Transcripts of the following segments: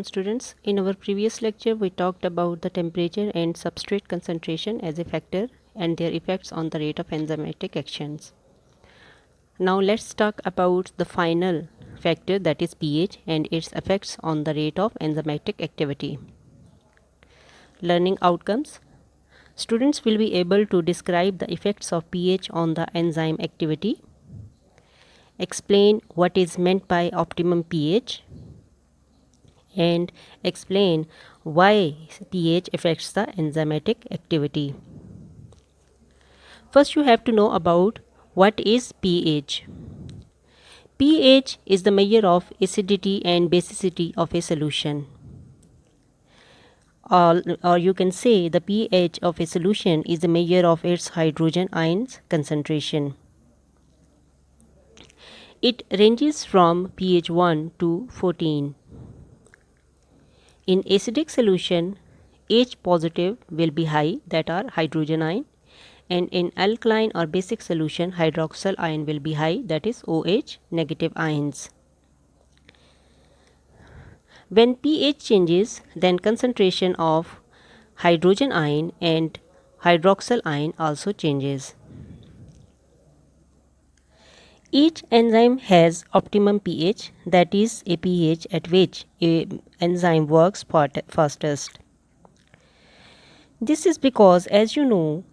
Students, in our previous lecture we talked about the temperature and substrate concentration as a factor and their effects on the rate of enzymatic actions. Now let's talk about the final factor, that is pH, and its effects on the rate of enzymatic activity. Learning outcomes. Students will be able to describe the effects of pH on the enzyme activity, explain what is meant by optimum pH, and explain why pH affects the enzymatic activity. First, you have to know about what is pH. pH is the measure of acidity and basicity of a solution. Or you can say the pH of a solution is a measure of its hydrogen ions concentration. It ranges from pH 1 to 14. In acidic solution, H positive will be high, that are hydrogen ion, and in alkaline or basic solution, hydroxyl ion will be high, that is OH negative ions. When pH changes, then concentration of hydrogen ion and hydroxyl ion also changes. Each enzyme has optimum pH, that is a pH at which an enzyme works fastest. This is because, as you know,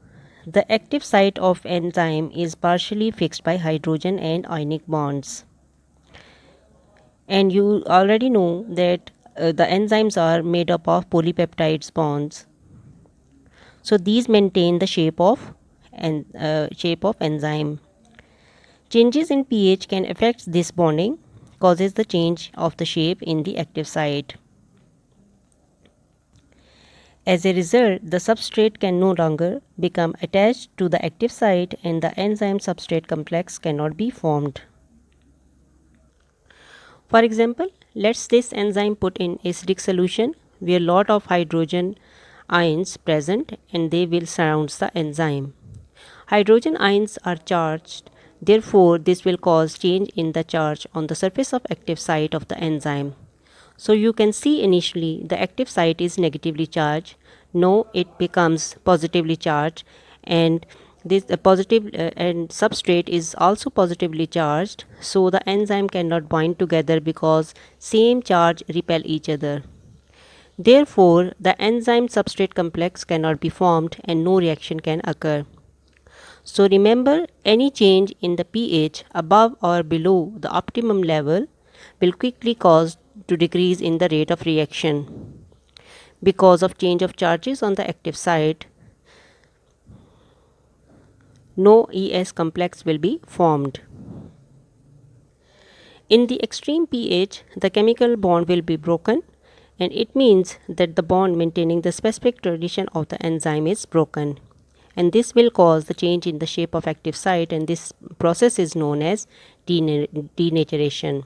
the active site of enzyme is partially fixed by hydrogen and ionic bonds. And you already know that the enzymes are made up of polypeptides bonds. So these maintain the shape of enzyme. Changes in pH can affect this bonding, causes the change of the shape in the active site. As a result, the substrate can no longer become attached to the active site and the enzyme substrate complex cannot be formed. For example, let's this enzyme put in acidic solution where lot of hydrogen ions present and they will surround the enzyme. Hydrogen ions are charged, therefore this will cause change in the charge on the surface of active site of the enzyme. So you can see initially the active site is negatively charged. Now it becomes positively charged, and this positive and substrate is also positively charged. So the enzyme cannot bind together because same charge repel each other. Therefore, the enzyme substrate complex cannot be formed and no reaction can occur. So remember, any change in the pH above or below the optimum level will quickly cause to decrease in the rate of reaction. Because of change of charges on the active site, no ES complex will be formed. In the extreme pH, the chemical bond will be broken, and it means that the bond maintaining the specific tradition of the enzyme is broken. And this will cause the change in the shape of active site, and this process is known as denaturation,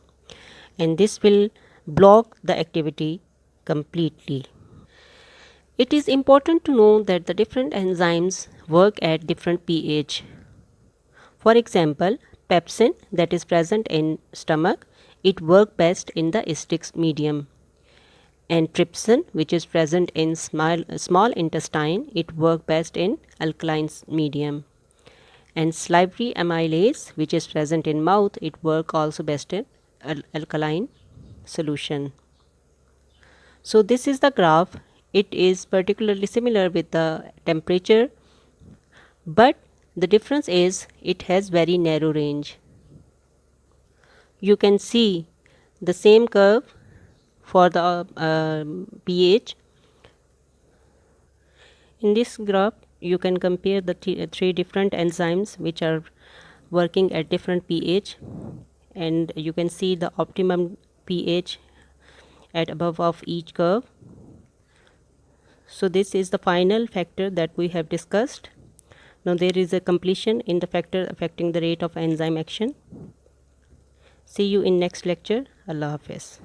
and this will block the activity completely. It is important to know that the different enzymes work at different pH. For example, pepsin that is present in stomach, it works best in the acidic medium. And trypsin, which is present in small intestine, it works best in alkaline medium. And salivary amylase, which is present in mouth, it works also best in alkaline solution. So this is the graph. It is particularly similar with the temperature, but the difference is it has very narrow range. You can see the same curve for the pH. In this graph, you can compare the three different enzymes which are working at different pH, and you can see the optimum pH at above of each curve. So this is the final factor that we have discussed. Now there is a completion in the factor affecting the rate of enzyme action. See you in next lecture. Allah Hafiz.